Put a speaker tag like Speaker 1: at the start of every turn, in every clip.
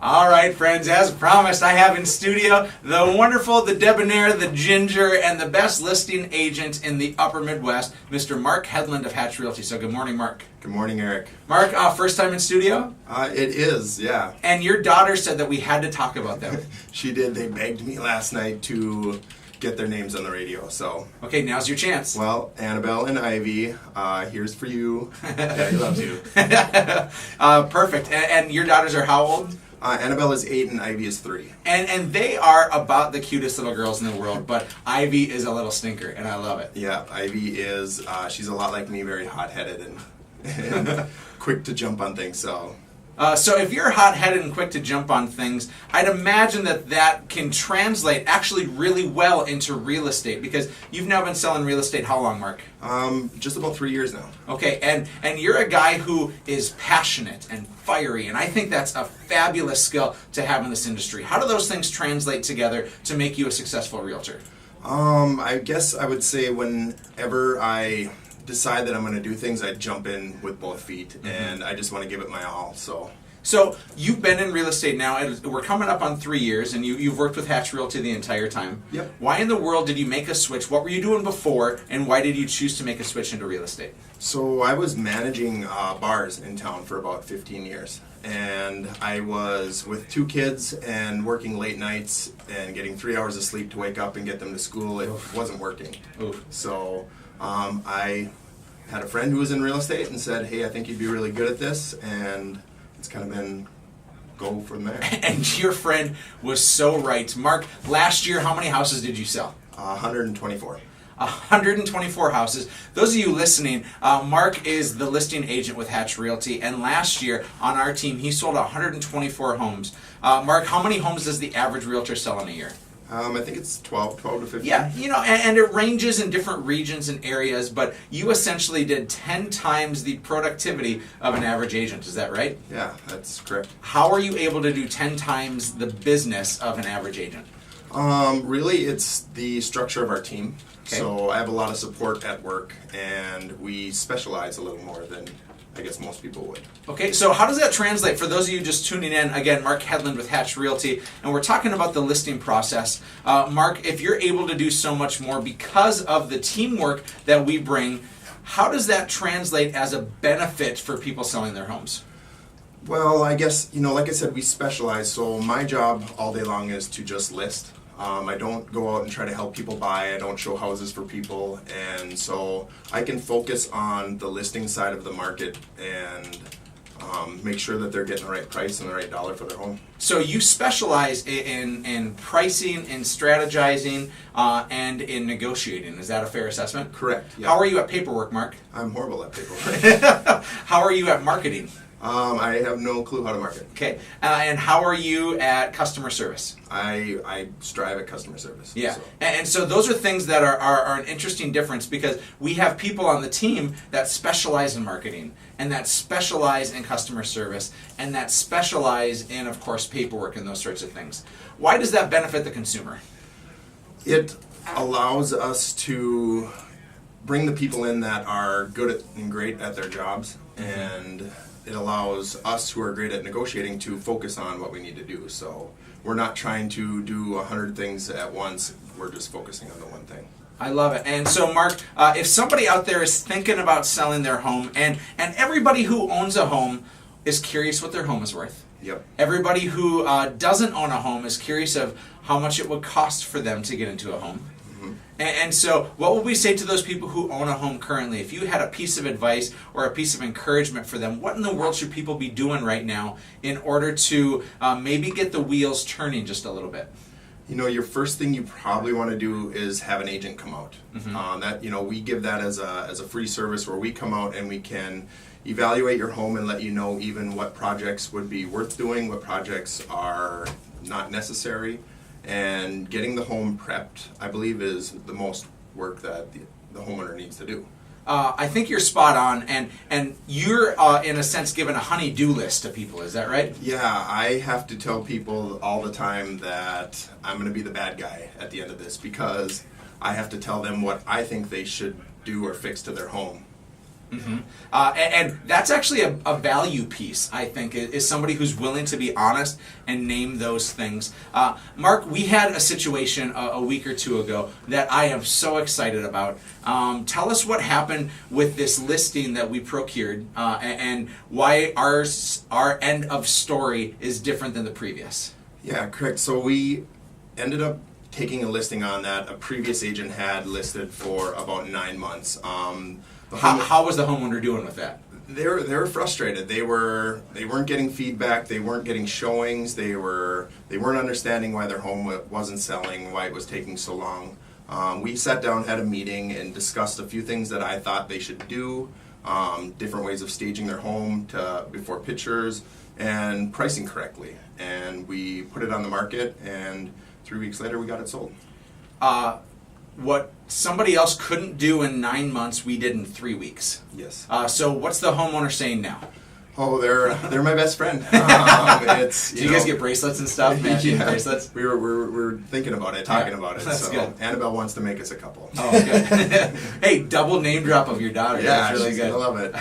Speaker 1: All right, friends, as promised, I have in studio the wonderful, the debonair, the ginger, and the best listing agent in the upper Midwest, Mr. Marc Hedlund of Hatch Realty. So good morning, Marc.
Speaker 2: Good morning, Erik.
Speaker 1: Marc, first time in studio?
Speaker 2: It is, yeah.
Speaker 1: And your daughter said that we had to talk about them.
Speaker 2: She did. They begged me last night to get their names on the radio, so.
Speaker 1: Okay, now's your chance.
Speaker 2: Well, Annabelle and Ivy, here's for you. Daddy loves you.
Speaker 1: Perfect. And your daughters are how old?
Speaker 2: Annabelle is 8 and Ivy is 3.
Speaker 1: And they are about the cutest little girls in the world, but Ivy is a little stinker, and I love it.
Speaker 2: Yeah, Ivy is, she's a lot like me, very hot-headed and quick to jump on things, so.
Speaker 1: So if you're hot-headed and quick to jump on things, I'd imagine that can translate actually really well into real estate, because you've now been selling real estate how long, Marc?
Speaker 2: Just about 3 years now.
Speaker 1: Okay, and you're a guy who is passionate and fiery, and I think that's a fabulous skill to have in this industry. How do those things translate together to make you a successful realtor?
Speaker 2: I guess I would say whenever I decide that I'm going to do things, I jump in with both feet, and I just want to give it my all. So
Speaker 1: you've been in real estate now, and we're coming up on 3 years, and you've worked with Hatch Realty the entire time.
Speaker 2: Yep.
Speaker 1: Why in the world did you make a switch? What were you doing before, and why did you choose to make a switch into real estate?
Speaker 2: So I was managing bars in town for about 15 years, and I was with 2 kids and working late nights and getting 3 hours of sleep to wake up and get them to school. It wasn't working.
Speaker 1: Oof.
Speaker 2: So I had a friend who was in real estate and said, hey, I think you'd be really good at this, and it's kind of been go from there.
Speaker 1: And your friend was so right. Marc, last year, how many houses did you sell?
Speaker 2: 124.
Speaker 1: 124 houses. Those of you listening, Marc is the listing agent with Hatch Realty, and last year on our team, he sold 124 homes. Marc, how many homes does the average realtor sell in a year?
Speaker 2: I think it's 12 to 15.
Speaker 1: Yeah, and it ranges in different regions and areas, but you essentially did 10 times the productivity of an average agent. Is that right?
Speaker 2: Yeah, that's correct.
Speaker 1: How are you able to do 10 times the business of an average agent?
Speaker 2: Really, it's the structure of our team.
Speaker 1: Okay.
Speaker 2: So I have a lot of support at work, and we specialize a little more than I guess most people would.
Speaker 1: Okay, so how does that translate for those of you just tuning in? Again, Marc Hedlund with Hatch Realty, and we're talking about the listing process. Marc, if you're able to do so much more because of the teamwork that we bring, how does that translate as a benefit for people selling their homes?
Speaker 2: Well, I guess, like I said, we specialize, so my job all day long is to just list. I don't go out and try to help people buy. I don't show houses for people, and so I can focus on the listing side of the market and make sure that they're getting the right price and the right dollar for their home.
Speaker 1: So you specialize in pricing, in strategizing, and in negotiating. Is that a fair assessment?
Speaker 2: Correct. Yeah.
Speaker 1: How are you at paperwork, Marc?
Speaker 2: I'm horrible at paperwork.
Speaker 1: How are you at marketing?
Speaker 2: I have no clue how to market.
Speaker 1: Okay. And how are you at customer service?
Speaker 2: I strive at customer service.
Speaker 1: Yeah.
Speaker 2: So.
Speaker 1: And so those are things that are an interesting difference, because we have people on the team that specialize in marketing, and that specialize in customer service, and that specialize in, of course, paperwork and those sorts of things. Why does that benefit the consumer?
Speaker 2: It allows us to bring the people in that are good at and great at their jobs, and it allows us who are great at negotiating to focus on what we need to do. So we're not trying to do 100 things at once, we're just focusing on the one thing.
Speaker 1: I love it. And so, Marc, if somebody out there is thinking about selling their home, and everybody who owns a home is curious what their home is worth.
Speaker 2: Yep.
Speaker 1: Everybody who doesn't own a home is curious of how much it would cost for them to get into a home. And so what would we say to those people who own a home currently? If you had a piece of advice or a piece of encouragement for them, what in the world should people be doing right now in order to maybe get the wheels turning just a little bit?
Speaker 2: Your first thing you probably want to do is have an agent come out. We give that as a free service where we come out and we can evaluate your home and let you know even what projects would be worth doing, what projects are not necessary. And getting the home prepped, I believe, is the most work that the homeowner needs to do.
Speaker 1: I think you're spot on, and you're, in a sense, giving a honey-do list to people. Is that right?
Speaker 2: Yeah, I have to tell people all the time that I'm going to be the bad guy at the end of this, because I have to tell them what I think they should do or fix to their home.
Speaker 1: And that's actually a value piece, I think, is somebody who's willing to be honest and name those things. Mark, we had a situation a week or two ago that I am so excited about. Tell us what happened with this listing that we procured and why our end of story is different than the previous.
Speaker 2: Yeah, correct. So we ended up taking a listing on that a previous agent had listed for about 9 months.
Speaker 1: How was the homeowner doing with that?
Speaker 2: They were frustrated. They weren't getting feedback. They weren't getting showings. They weren't understanding why their home wasn't selling, why it was taking so long. We sat down, had a meeting, and discussed a few things that I thought they should do, different ways of staging their home before pictures, and pricing correctly. And we put it on the market, and 3 weeks later, we got it sold.
Speaker 1: What somebody else couldn't do in 9 months, we did in 3 weeks.
Speaker 2: Yes.
Speaker 1: So what's the homeowner saying now?
Speaker 2: Oh, they're my best friend.
Speaker 1: Do you guys get bracelets and stuff? Matching bracelets?
Speaker 2: We're thinking about it, talking about it.
Speaker 1: That's good.
Speaker 2: Annabelle wants to make us a couple.
Speaker 1: Oh, good. Hey, double name drop of your daughter.
Speaker 2: Yeah,
Speaker 1: that's really
Speaker 2: she's
Speaker 1: good.
Speaker 2: gonna love it.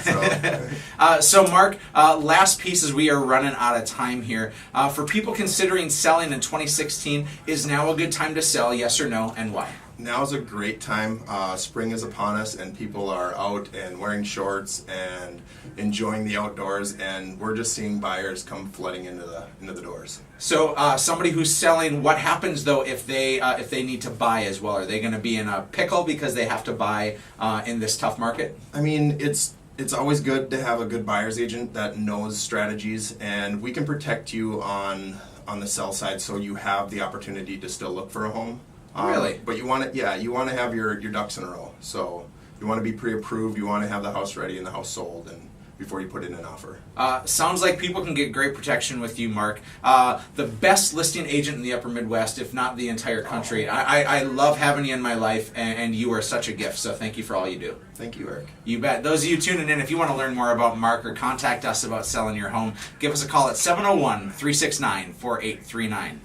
Speaker 1: So Mark, last piece as we are running out of time here. For people considering selling in 2016, is now a good time to sell? Yes or no, and why?
Speaker 2: Now's a great time. Spring is upon us, and people are out and wearing shorts and enjoying the outdoors. And we're just seeing buyers come flooding into the doors.
Speaker 1: So somebody who's selling, what happens though if they need to buy as well? Are they going to be in a pickle because they have to buy in this tough market?
Speaker 2: I mean, it's always good to have a good buyer's agent that knows strategies, and we can protect you on the sell side, so you have the opportunity to still look for a home.
Speaker 1: Really?
Speaker 2: But you want to have your ducks in a row. So you want to be pre-approved. You want to have the house ready and the house sold, and before you put in an offer.
Speaker 1: Sounds like people can get great protection with you, Mark. The best listing agent in the Upper Midwest, if not the entire country. I love having you in my life, and you are such a gift. So thank you for all you do.
Speaker 2: Thank you, Eric.
Speaker 1: You bet. Those of you tuning in, if you want to learn more about Mark or contact us about selling your home, give us a call at 701-369-4839.